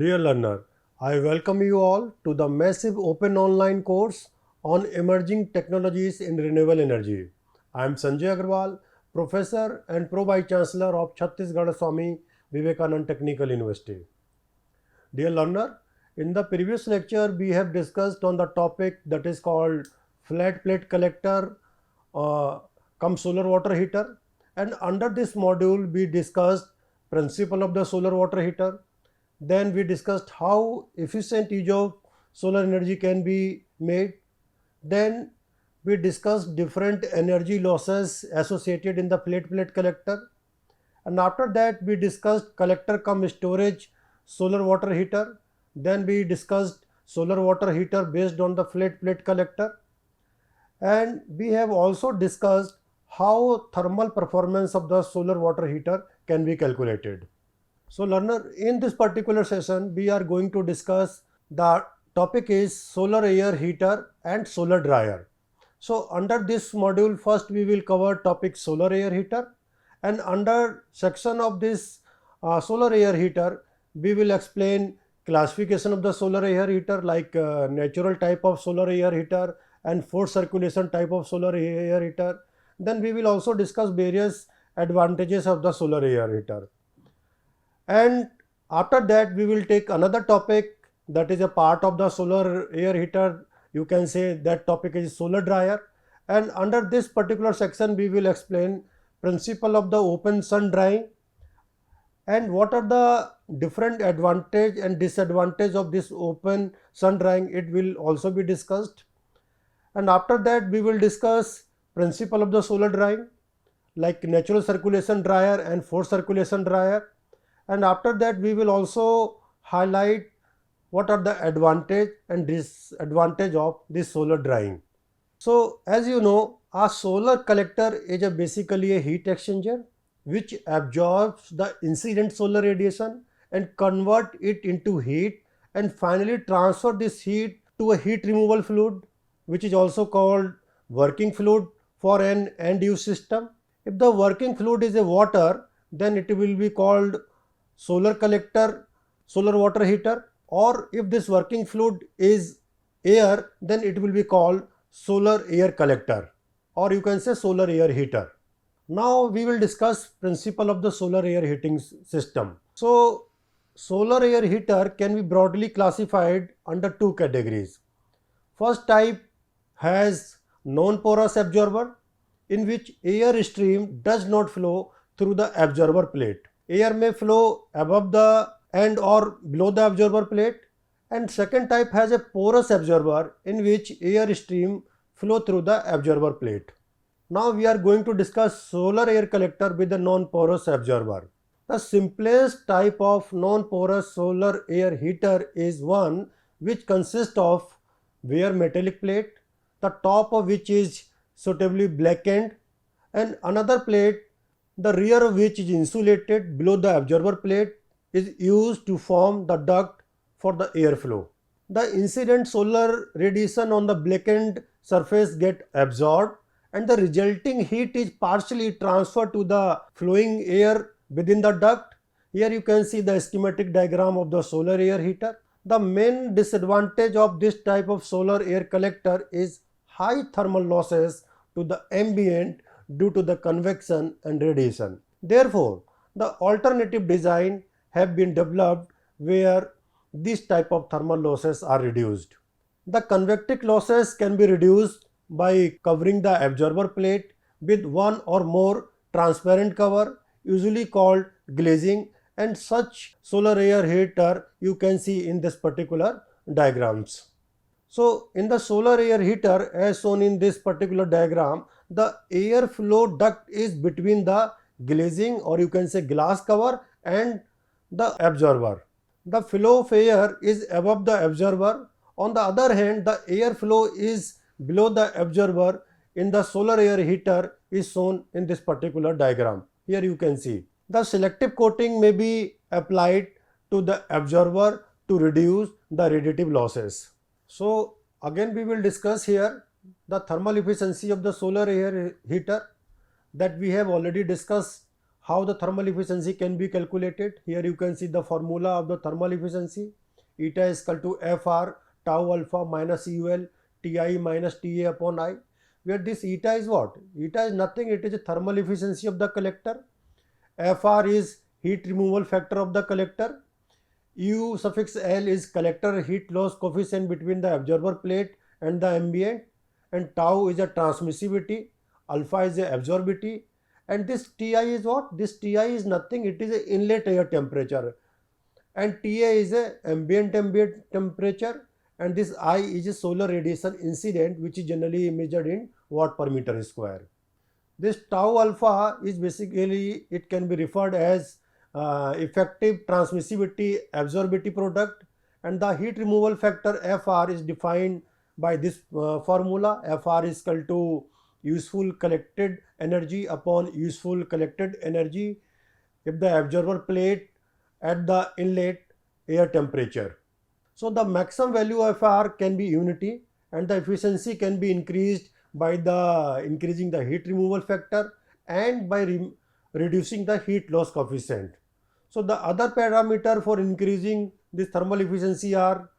Dear learner, I welcome you all to the massive open online course on emerging technologies in renewable energy. I am Sanjay Agarwal, Professor and Pro Vice Chancellor of Chhattisgarh Swami Vivekanand Technical University. Dear learner, in the previous lecture we have discussed on the topic that is called flat plate collector cum solar water heater, and under this module we discussed principle of the solar water heater. Then we discussed how efficient use of solar energy can be made. Then we discussed different energy losses associated in the flat plate collector. And after that we discussed collector cum storage solar water heater. Then we discussed solar water heater based on the flat plate collector. And we have also discussed how thermal performance of the solar water heater can be calculated. So learner, in this particular session we are going to discuss the topic is solar air heater and solar dryer. So under this module first we will cover topic solar air heater, and under section of this solar air heater we will explain classification of the solar air heater, like natural type of solar air heater and forced circulation type of solar air heater. Then we will also discuss various advantages of the solar air heater. And after that we will take another topic that is a part of the solar air heater. You can say that topic is solar dryer, and under this particular section we will explain principle of the open sun drying and what are the different advantage and disadvantage of this open sun drying. It will also be discussed. And after that we will discuss principle of the solar drying, like natural circulation dryer and forced circulation dryer. And after that we will also highlight what are the advantage and disadvantage of this solar drying. So as you know, a solar collector is basically a heat exchanger which absorbs the incident solar radiation and convert it into heat, and finally transfer this heat to a heat removal fluid, which is also called working fluid for an end use system. If the working fluid is a water, then it will be called solar collector solar water heater, or if this working fluid is air, then it will be called solar air collector, or you can say solar air heater. Now we will discuss principle of the solar air heating system. So solar air heater can be broadly classified under two categories. First type has non-porous absorber, in which air stream does not flow through the absorber plate. Air may flow above the and or below the absorber plate. And second type has a porous absorber, in which air stream flow through the absorber plate. Now we are going to discuss solar air collector with the non-porous absorber. The simplest type of non-porous solar air heater is one which consists of bare metallic plate, the top of which is suitably blackened, and another plate the rear of which is insulated below the absorber plate is used to form the duct for the airflow. The incident solar radiation on the blackened surface get absorbed, and the resulting heat is partially transferred to the flowing air within the duct. Here you can see the schematic diagram of the solar air heater. The main disadvantage of this type of solar air collector is high thermal losses to the ambient due to the convection and radiation. Therefore, the alternative design have been developed where this type of thermal losses are reduced. The convective losses can be reduced by covering the absorber plate with one or more transparent cover, usually called glazing, and such solar air heater you can see in this particular diagrams. So in the solar air heater, as shown in this particular diagram, the airflow duct is between the glazing, or you can say glass cover, and the absorber. The flow of air is above the absorber. On the other hand, the airflow is below the absorber in the solar air heater is shown in this particular diagram. Here you can see the selective coating may be applied to the absorber to reduce the radiative losses. So again we will discuss here the thermal efficiency of the solar air heater that we have already discussed How the thermal efficiency can be calculated? Here you can see the formula of the thermal efficiency. Eta is equal to Fr tau alpha minus UL Ti minus Ta upon I, where this eta is what? Eta is nothing, it is a thermal efficiency of the collector. Fr is heat removal factor of the collector. U suffix L is collector heat loss coefficient between the absorber plate and the ambient, and tau is a transmissivity, alpha is a absorbivity, and this Ti is what? This Ti is nothing, it is a inlet air temperature, and Ta is a ambient temperature, and this I is a solar radiation incident, which is generally measured in watt per meter square. This tau alpha is basically, it can be referred as effective transmissivity absorbivity product, and the heat removal factor Fr is defined by this formula. Fr is equal to useful collected energy upon useful collected energy if the absorber plate at the inlet air temperature. So the maximum value of Fr can be unity, and the efficiency can be increased by the increasing the heat removal factor and by reducing the heat loss coefficient. So the other parameter for increasing this thermal efficiency are,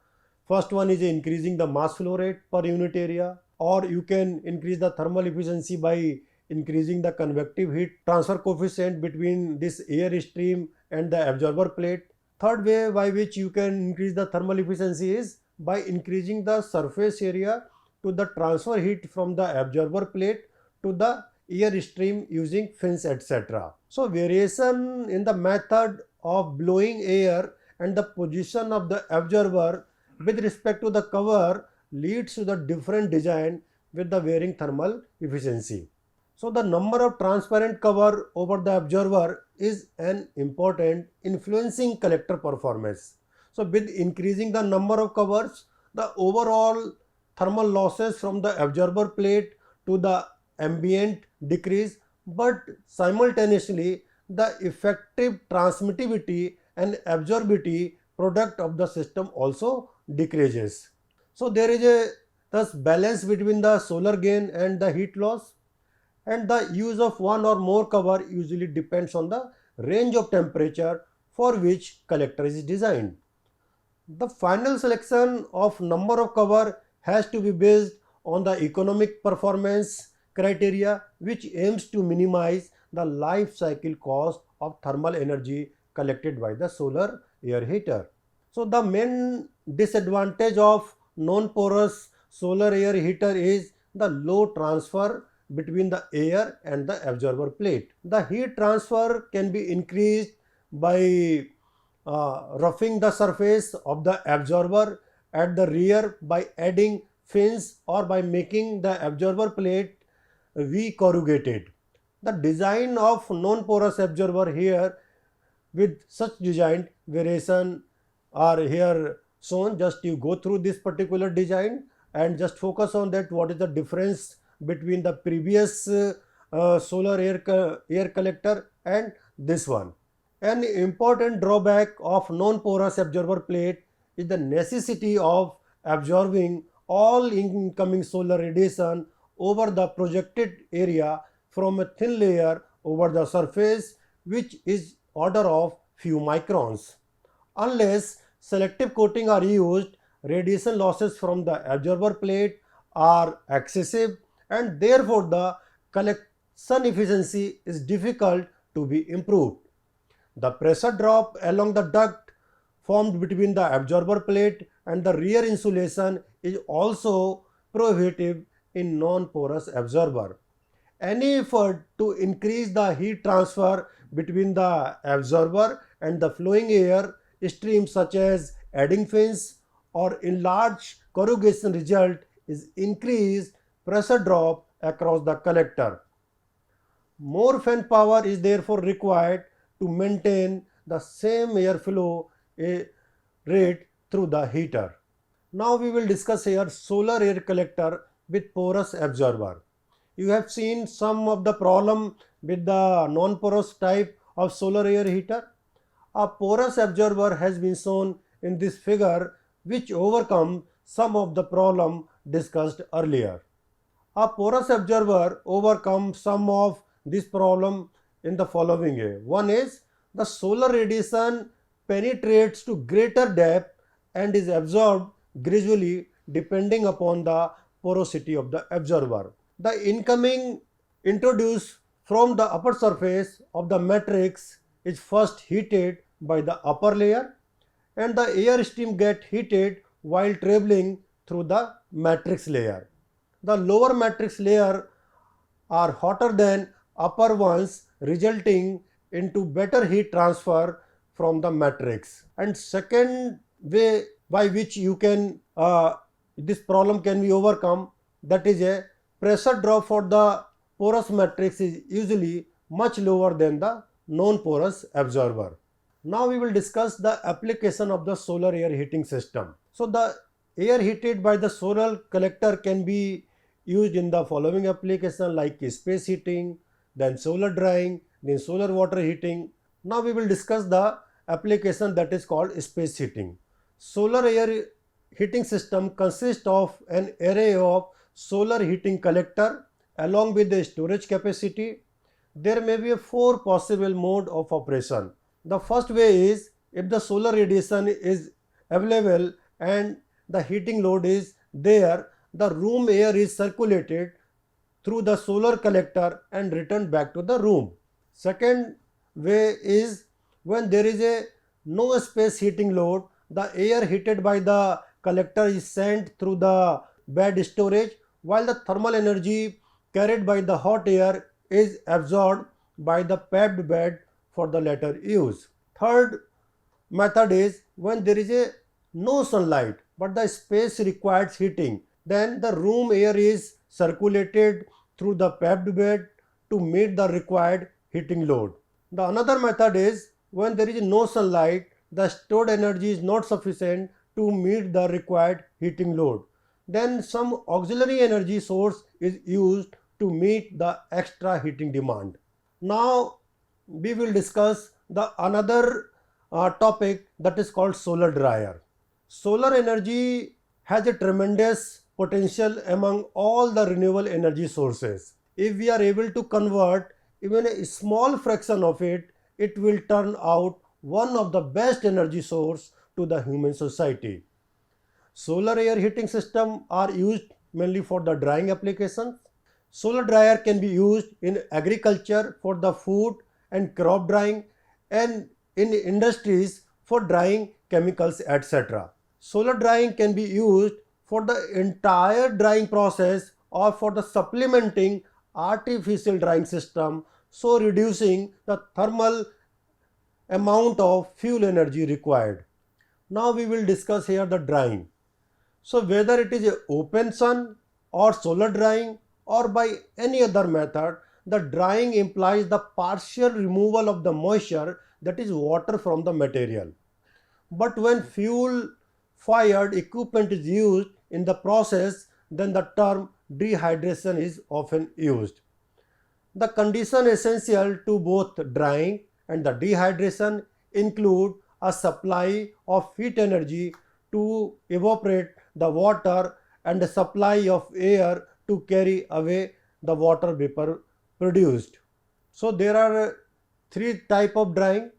first one is increasing the mass flow rate per unit area, or you can increase the thermal efficiency by increasing the convective heat transfer coefficient between this air stream and the absorber plate. Third way by which you can increase the thermal efficiency is by increasing the surface area to the transfer heat from the absorber plate to the air stream using fins, etc. So variation in the method of blowing air and the position of the absorber with respect to the cover leads to the different design with the varying thermal efficiency. So the number of transparent cover over the absorber is an important influencing collector performance. So with increasing the number of covers, the overall thermal losses from the absorber plate to the ambient decrease, but simultaneously the effective transmittivity and absorbivity product of the system also decreases. So there is a thus balance between the solar gain and the heat loss, and the use of one or more cover usually depends on the range of temperature for which collector is designed. The final selection of number of cover has to be based on the economic performance criteria, which aims to minimize the life cycle cost of thermal energy collected by the solar air heater. So the main disadvantage of non-porous solar air heater is the low transfer between the air and the absorber plate. The heat transfer can be increased by roughing the surface of the absorber at the rear by adding fins or by making the absorber plate V-corrugated. The design of non-porous absorber here, with such design variation are here shown. Just you go through this particular design and just focus on that, what is the difference between the previous solar air collector and this one. An important drawback of non-porous absorber plate is the necessity of absorbing all incoming solar radiation over the projected area from a thin layer over the surface, which is order of few microns. Unless selective coating are used, radiation losses from the absorber plate are excessive, and therefore the collection efficiency is difficult to be improved. The pressure drop along the duct formed between the absorber plate and the rear insulation is also prohibitive in non-porous absorber. Any effort to increase the heat transfer between the absorber and the flowing air stream, such as adding fins or enlarged corrugation, result is increased pressure drop across the collector. More fan power is therefore required to maintain the same airflow rate through the heater. Now we will discuss here solar air collector with porous absorber. You have seen some of the problem with the non-porous type of solar air heater. A porous absorber has been shown in this figure, which overcomes some of the problem discussed earlier. A porous absorber overcomes some of this problem in the following way. One is the solar radiation penetrates to greater depth and is absorbed gradually depending upon the porosity of the absorber. The incoming introduced from the upper surface of the matrix is first heated by the upper layer, and the air stream get heated while traveling through the matrix layer. The lower matrix layer are hotter than upper ones, resulting into better heat transfer from the matrix. And second way by which you can this problem can be overcome, that is a pressure drop for the porous matrix is usually much lower than the non-porous absorber. Now we will discuss the application of the solar air heating system. So the air heated by the solar collector can be used in the following application like space heating, then solar drying, then solar water heating. Now we will discuss the application that is called space heating. Solar air heating system consists of an array of solar heating collector along with the storage capacity. There may be 4 possible mode of operation. The first way is if the solar radiation is available and the heating load is there, the room air is circulated through the solar collector and returned back to the room. Second way is when there is a no space heating load, the air heated by the collector is sent through the bed storage while the thermal energy carried by the hot air is absorbed by the packed bed for the later use. Third method is when there is a no sunlight but the space requires heating, then the room air is circulated through the packed bed to meet the required heating load. The another method is when there is no sunlight, the stored energy is not sufficient to meet the required heating load. Then some auxiliary energy source is used to meet the extra heating demand. Now we will discuss the another topic that is called solar dryer. Solar energy has a tremendous potential among all the renewable energy sources. If we are able to convert even a small fraction of it, it will turn out one of the best energy source to the human society. Solar air heating systems are used mainly for the drying applications. Solar dryer can be used in agriculture for the food and crop drying and in industries for drying chemicals, etc. Solar drying can be used for the entire drying process or for the supplementing artificial drying system, so reducing the thermal amount of fuel energy required. Now we will discuss here the drying. So whether it is a open sun or solar drying or by any other method, the drying implies the partial removal of the moisture, that is water, from the material. But when fuel fired equipment is used in the process, then the term dehydration is often used. The condition essential to both drying and the dehydration include a supply of heat energy to evaporate the water and a supply of air to carry away the water vapor produced. So there are 3 types of drying.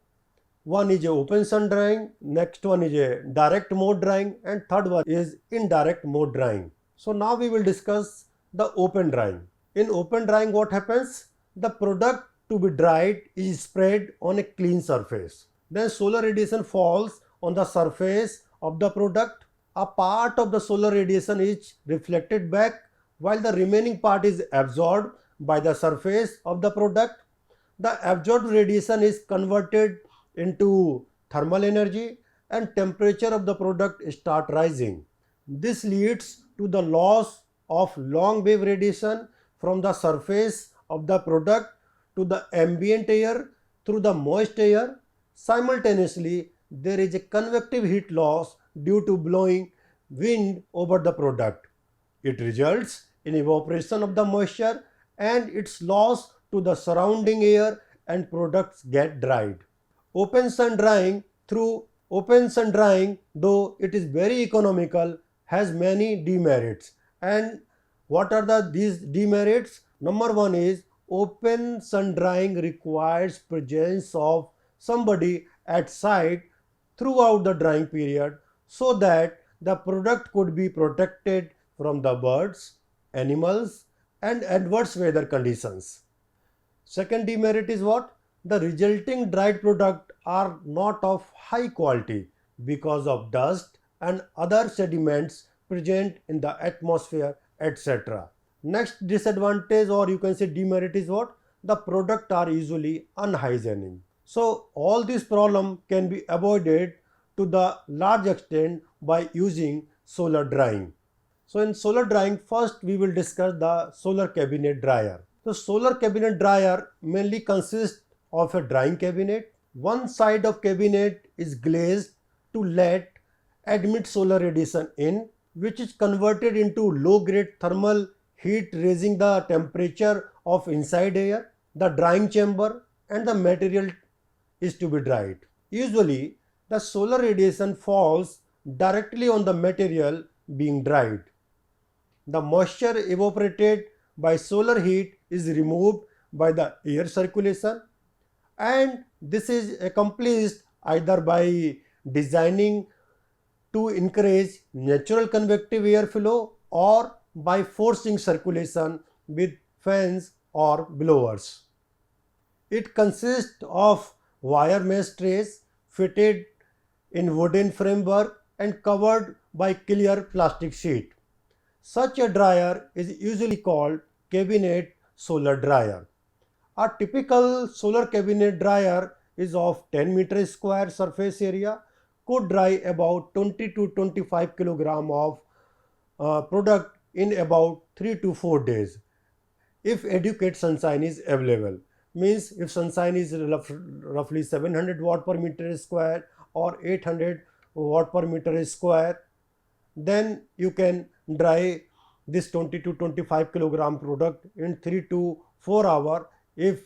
One is a open sun drying, next one is a direct mode drying, and third one is indirect mode drying. So now we will discuss the open drying. In open drying, what happens? The product to be dried is spread on a clean surface. Then solar radiation falls on the surface of the product. A part of the solar radiation is reflected back while the remaining part is absorbed by the surface of the product. The absorbed radiation is converted into thermal energy and temperature of the product start rising. This leads to the loss of long wave radiation from the surface of the product to the ambient air through the moist air. Simultaneously, there is a convective heat loss due to blowing wind over the product. It results in evaporation of the moisture and its loss to the surrounding air and products get dried. Open sun drying, though it is very economical, has many demerits. And what are these demerits? Number one is open sun drying requires presence of somebody at site throughout the drying period so that the product could be protected from the birds, animals and adverse weather conditions. Second demerit is what? The resulting dried product are not of high quality because of dust and other sediments present in the atmosphere, etc. Next disadvantage, or you can say demerit, is what? The product are usually unhygienic. So all this problem can be avoided to the large extent by using solar drying. So in solar drying, first we will discuss the solar cabinet dryer. The solar cabinet dryer mainly consists of a drying cabinet. One side of cabinet is glazed to let admit solar radiation in, which is converted into low grade thermal heat, raising the temperature of inside air, the drying chamber and the material is to be dried. Usually the solar radiation falls directly on the material being dried. The moisture evaporated by solar heat is removed by the air circulation, and this is accomplished either by designing to encourage natural convective airflow or by forcing circulation with fans or blowers. It consists of wire mesh trays fitted in wooden framework and covered by clear plastic sheet. Such a dryer is usually called cabinet solar dryer. A typical solar cabinet dryer is of 10 meter square surface area, could dry about 20 to 25 kilogram of product in about 3 to 4 days if adequate sunshine is available. Means if sunshine is roughly 700 watt per meter square or 800 watt per meter square, then you can dry this 20 to 25 kilogram product in 3 to 4 hours if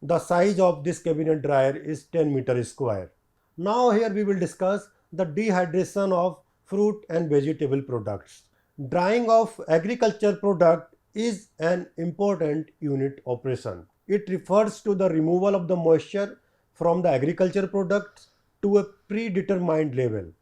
the size of this cabinet dryer is 10 meter square. Now here we will discuss the dehydration of fruit and vegetable products. Drying of agriculture product is an important unit operation. It refers to the removal of the moisture from the agriculture products to a predetermined level.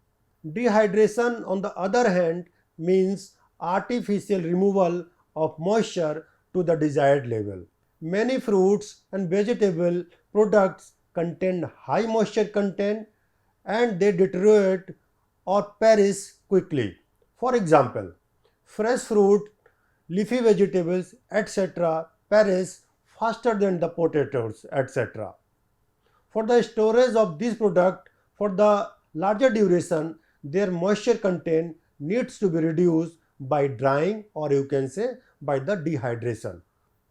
Dehydration, on the other hand, means artificial removal of moisture to the desired level. Many fruits and vegetable products contain high moisture content and they deteriorate or perish quickly. For example, fresh fruit, leafy vegetables, etc. perish faster than the potatoes, etc. For the storage of this product for the larger duration, their moisture content needs to be reduced by drying, or you can say by the dehydration.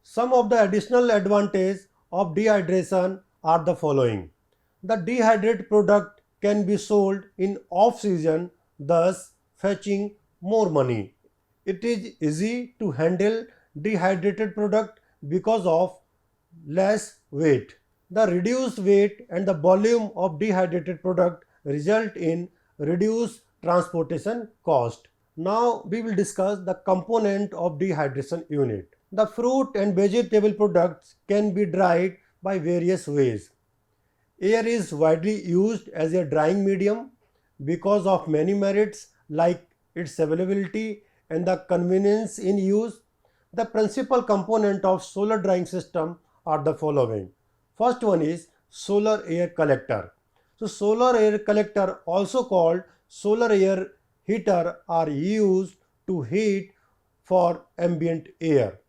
Some of the additional advantages of dehydration are the following. The dehydrated product can be sold in off season, thus fetching more money. It is easy to handle dehydrated product because of less weight. The reduced weight and the volume of dehydrated product result in reduced transportation cost. Now we will discuss the component of dehydration unit. The fruit and vegetable products can be dried by various ways. Air is widely used as a drying medium because of many merits like its availability and the convenience in use. The principal component of solar drying system are the following. First one is solar air collector. So solar air collector, also called solar air heater, are used to heat for ambient air.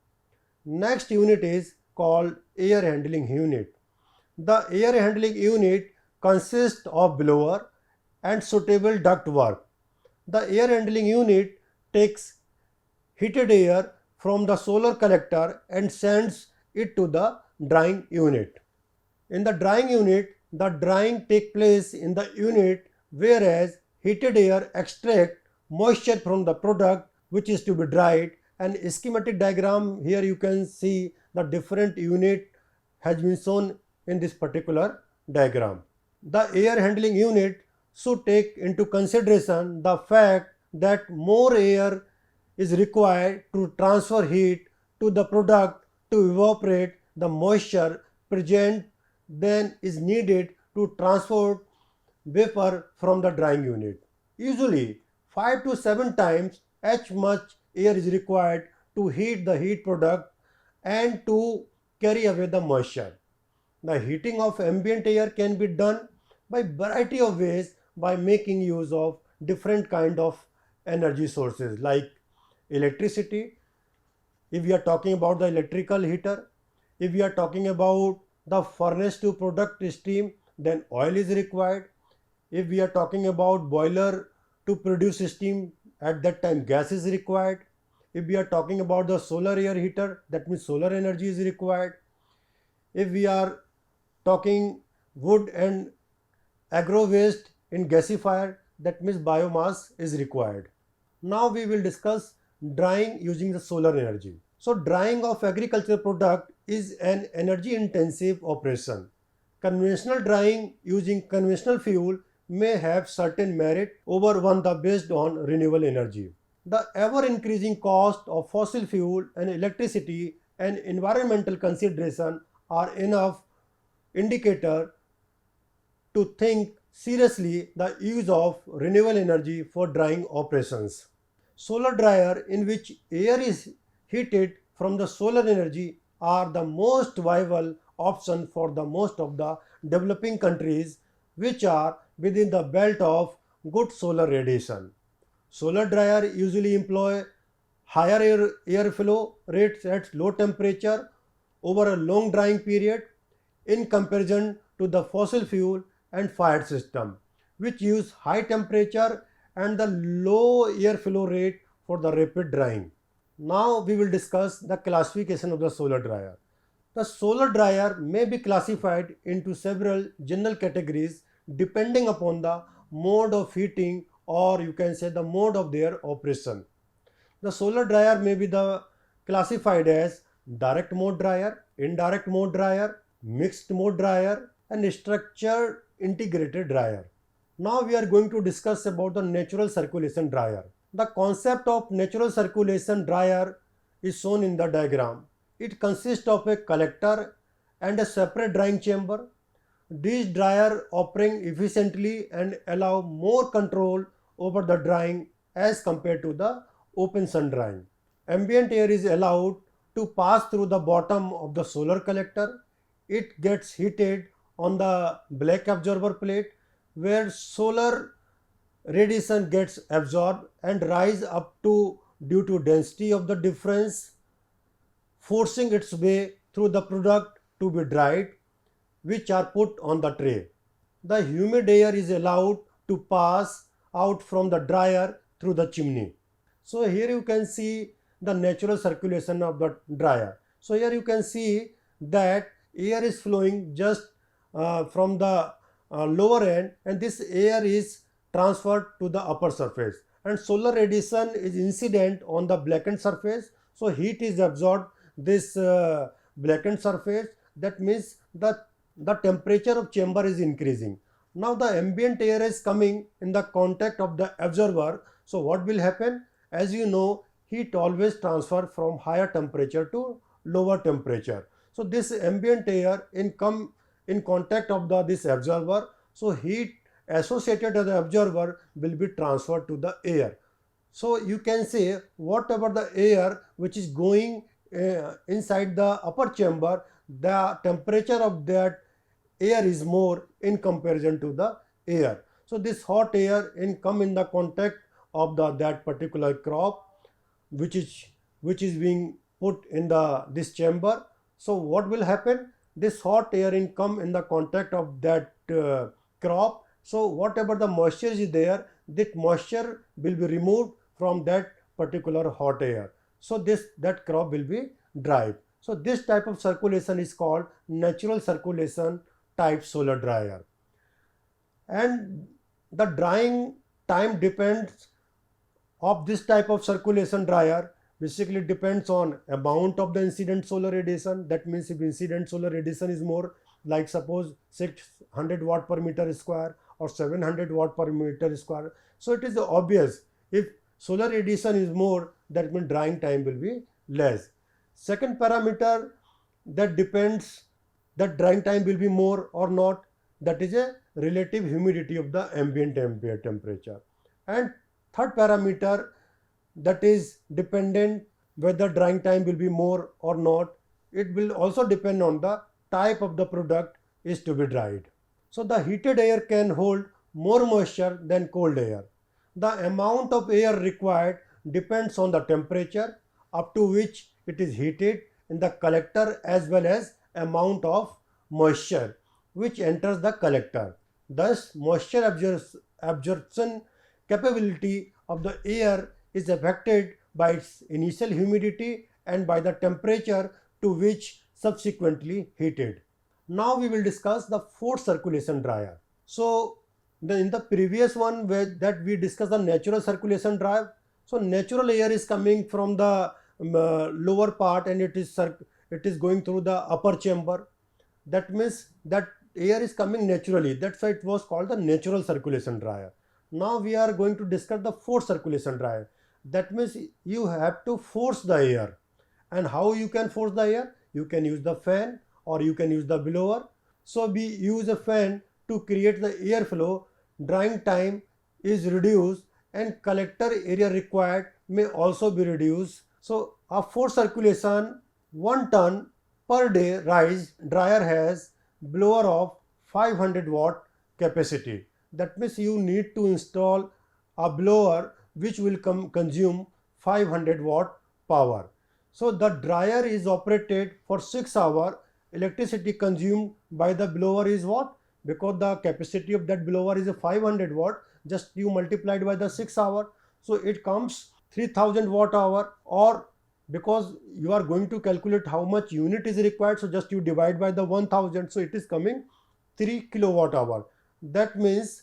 Next unit is called air handling unit. The air handling unit consists of blower and suitable ductwork. The air handling unit takes heated air from the solar collector and sends it to the drying unit. In the drying unit, the drying takes place in the unit, whereas heated air extracts moisture from the product which is to be dried. And schematic diagram, here you can see the different unit has been shown in this particular diagram. The air handling unit should take into consideration the fact that more air is required to transfer heat to the product to evaporate the moisture present then is needed to transport vapor from the drying unit. Usually 5 to 7 times as much air is required to heat the heat product and to carry away the moisture. The heating of ambient air can be done by variety of ways by making use of different kind of energy sources like electricity, if we are talking about the electrical heater, if we are talking about the furnace to product steam, then oil is required. If we are talking about boiler to produce steam, at that time gas is required. If we are talking about the solar air heater, that means solar energy is required. If we are talking wood and agro waste in gasifier, that means biomass is required. Now we will discuss drying using the solar energy. So drying of agricultural product is an energy intensive operation. Conventional drying using conventional fuel may have certain merit over one the based on renewable energy. The ever increasing cost of fossil fuel and electricity and environmental consideration are enough indicator to think seriously the use of renewable energy for drying operations. Solar dryer in which air is heated from the solar energy are the most viable option for the most of the developing countries which are within the belt of good solar radiation. Solar dryer usually employ higher airflow rates at low temperature over a long drying period in comparison to the fossil fuel and fired system, which use high temperature and the low airflow rate for the rapid drying. Now we will discuss the classification of the solar dryer. The solar dryer may be classified into several general categories depending upon the mode of heating, or you can say the mode of their operation. The solar dryer may be classified as direct mode dryer, indirect mode dryer, mixed mode dryer, and structured integrated dryer. Now we are going to discuss about the natural circulation dryer. The concept of natural circulation dryer is shown in the diagram. It consists of a collector and a separate drying chamber. These dryers operate efficiently and allow more control over the drying as compared to the open sun drying. Ambient air is allowed to pass through the bottom of the solar collector. It gets heated on the black absorber plate where solar radiation gets absorbed and rise up to due to density of the difference, forcing its way through the product to be dried, which are put on the tray. The humid air is allowed to pass out from the dryer through the chimney. So here you can see the natural circulation of the dryer. So here you can see that air is flowing just from the lower end, and this air is transferred to the upper surface, and solar radiation is incident on the blackened surface. So heat is absorbed this blackened surface. That means the temperature of chamber is increasing. Now the ambient air is coming in the contact of the absorber. So what will happen? As you know, heat always transfer from higher temperature to lower temperature. So this ambient air come in contact of this absorber. So heat associated to the absorber will be transferred to the air. So you can say whatever the air which is going inside the upper chamber, the temperature of that air is more in comparison to the air. So this hot air come in the contact of that particular crop which is being put in this chamber. So what will happen? This hot air come in the contact of that crop. So whatever the moisture is there, that moisture will be removed from that particular hot air. So that crop will be dried. So this type of circulation is called natural circulation type solar dryer. And the drying time depends of this type of circulation dryer. Basically depends on amount of the incident solar radiation. That means if incident solar radiation is more, like suppose 600 watt per meter square or 700 watt per meter square. So it is obvious if solar radiation is more, that means drying time will be less. Second parameter that depends, that drying time will be more or not, that is a relative humidity of the ambient temperature. And third parameter, that is dependent whether drying time will be more or not, it will also depend on the type of the product is to be dried. So the heated air can hold more moisture than cold air. The amount of air required depends on the temperature up to which it is heated in the collector, as well as amount of moisture which enters the collector. Thus, moisture absorption capability of the air is affected by its initial humidity and by the temperature to which subsequently heated. Now we will discuss the forced circulation dryer. So in the previous one that we discussed the natural circulation dryer. So natural air is coming from the lower part, and it is going through the upper chamber. That means that air is coming naturally. That's why it was called the natural circulation dryer. Now we are going to discuss the forced circulation dryer. That means you have to force the air. And how you can force the air? You can use the fan or you can use the blower. So we use a fan to create the airflow. Drying time is reduced and collector area required may also be reduced. So a forced circulation 1 ton per day rise dryer has blower of 500 watt capacity. That means you need to install a blower which will consume 500 watt power. So the dryer is operated for 6 hours. Electricity consumed by the blower is what? Because the capacity of that blower is a 500 watt, just you multiplied by the 6 hours. So it comes 3000 watt hour, or because you are going to calculate how much unit is required, so just you divide by the 1000, so it is coming 3 kilowatt hour. That means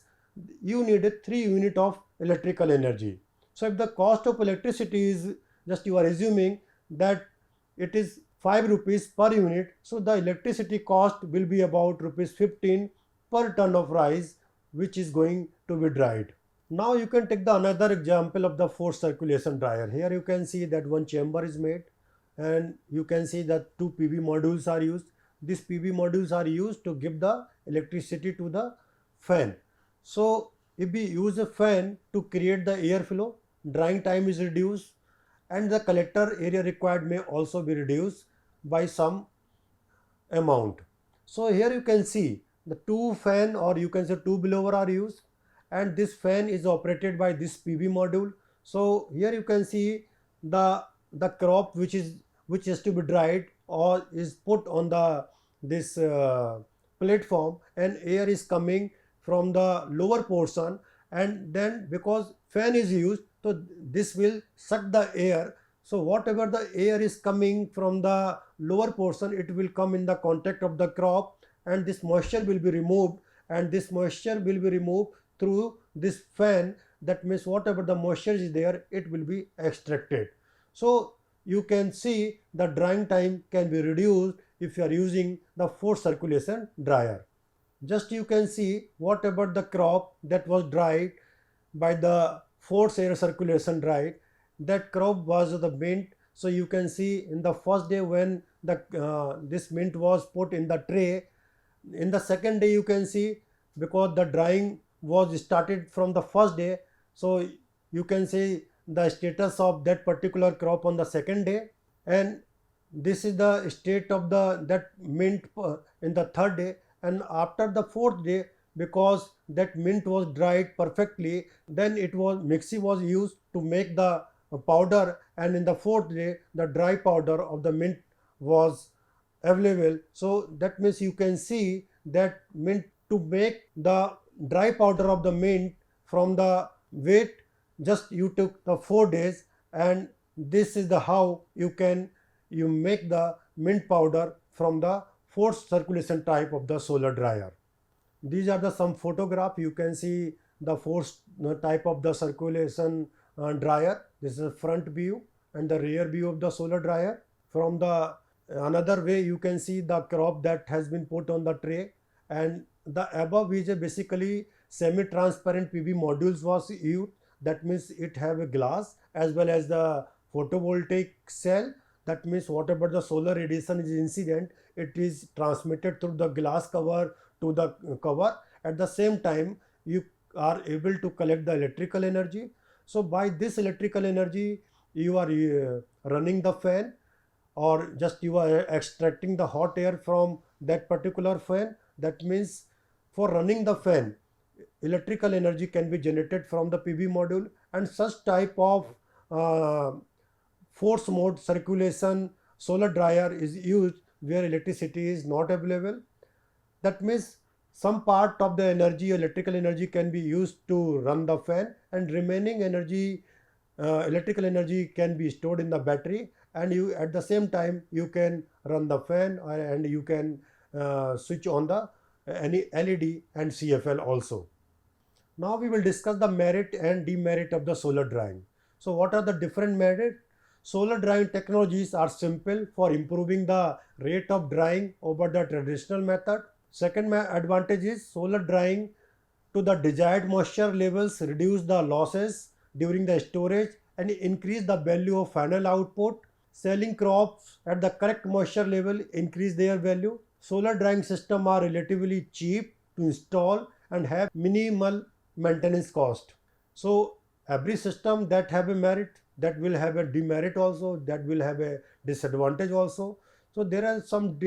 you need a 3 unit of electrical energy. So if the cost of electricity is, just you are assuming that it is 5 rupees per unit, so the electricity cost will be about rupees 15 per ton of rice which is going to be dried. Now you can take the another example of the forced circulation dryer. Here you can see that one chamber is made, and you can see that 2 PV modules are used. These PV modules are used to give the electricity to the fan. So if we use a fan to create the airflow, drying time is reduced and the collector area required may also be reduced by some amount. So here you can see the 2 fan, or you can say 2 blower are used, and this fan is operated by this PV module. So here you can see the crop which has to be dried or is put on the this platform, and air is coming from the lower portion, and then because fan is used, so this will suck the air. So whatever the air is coming from the lower portion, it will come in the contact of the crop, and this moisture will be removed, and this moisture will be removed through this fan. That means whatever the moisture is there, it will be extracted. So you can see the drying time can be reduced if you are using the forced circulation dryer. Just you can see whatever the crop that was dried by the forced air circulation dried, that crop was the mint. So you can see in the first day when the this mint was put in the tray, in the second day you can see, because the drying was started from the first day, so you can see the status of that particular crop on the second day, and this is the state of that mint in the third day. And after the fourth day, because that mint was dried perfectly, then it was mixie was used to make the powder, and in the fourth day the dry powder of the mint was available. So that means you can see that mint, to make the dry powder of the mint from the weight, just you took the 4 days, and this is the how you make the mint powder from the forced circulation type of the solar dryer. These are the some photograph. You can see the forced type of the circulation dryer. This is the front view and the rear view of the solar dryer. From the another way, you can see the crop that has been put on the tray, and the above is a basically semi-transparent PV modules was used. That means it have a glass as well as the photovoltaic cell. That means whatever the solar radiation is incident, it is transmitted through the glass cover to the cover. At the same time, you are able to collect the electrical energy. So by this electrical energy, you are running the fan, or just you are extracting the hot air from that particular fan. That means for running the fan, electrical energy can be generated from the PV module, and such type of uh, force mode circulation solar dryer is used where electricity is not available. That means some part of the energy, electrical energy, can be used to run the fan, and remaining energy, electrical energy, can be stored in the battery, and you at the same time you can run the fan, and you can switch on the any LED and CFL also. Now we will discuss the merit and demerit of the solar drying. So what are the different merit? Solar drying technologies are simple for improving the rate of drying over the traditional method. Second advantage is solar drying to the desired moisture levels reduce the losses during the storage and increase the value of final output. Selling crops at the correct moisture level increase their value. Solar drying systems are relatively cheap to install and have minimal maintenance cost. So every system that have a merit, that will have a demerit also, that will have a disadvantage also. So there are some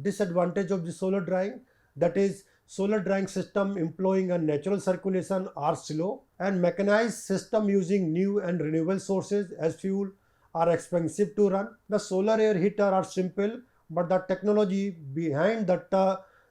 disadvantage of the solar drying. That is, solar drying system employing a natural circulation are slow, and mechanized system using new and renewable sources as fuel are expensive to run. The solar air heater are simple, but the technology behind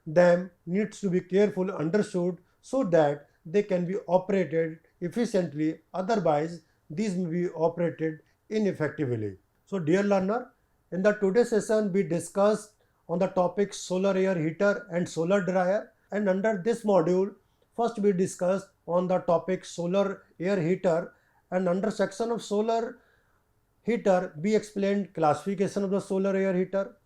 them needs to be carefully understood so that they can be operated efficiently. Otherwise, these may be operated ineffectively. So dear learner, in the today's session we discussed on the topic solar air heater and solar dryer, and under this module first we discussed on the topic solar air heater, and under section of solar heater we explained classification of the solar air heater.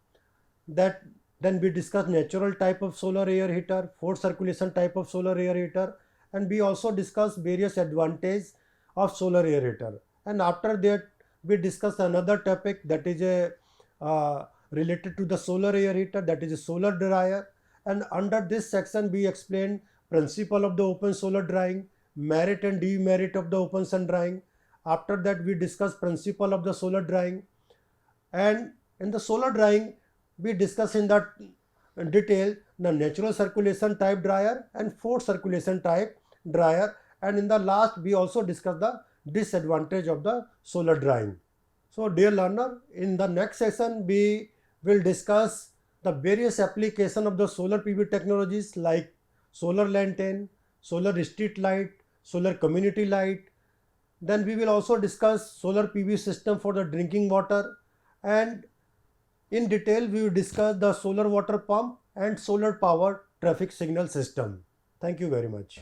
That then we discussed natural type of solar air heater, forced circulation type of solar air heater, and we also discussed various advantages of solar air heater. And after that we discussed another topic that is a related to the solar air heater, that is a solar dryer. And under this section we explained principle of the open solar drying, merit and demerit of the open sun drying. After that we discussed principle of the solar drying, and in the solar drying we discuss in that detail the natural circulation type dryer and forced circulation type dryer, and in the last we also discuss the disadvantage of the solar drying. So dear learner, in the next session we will discuss the various application of the solar PV technologies like solar lantern, solar street light, solar community light. Then we will also discuss solar PV system for the drinking water, and in detail we will discuss the solar water pump and solar power traffic signal system. Thank you very much.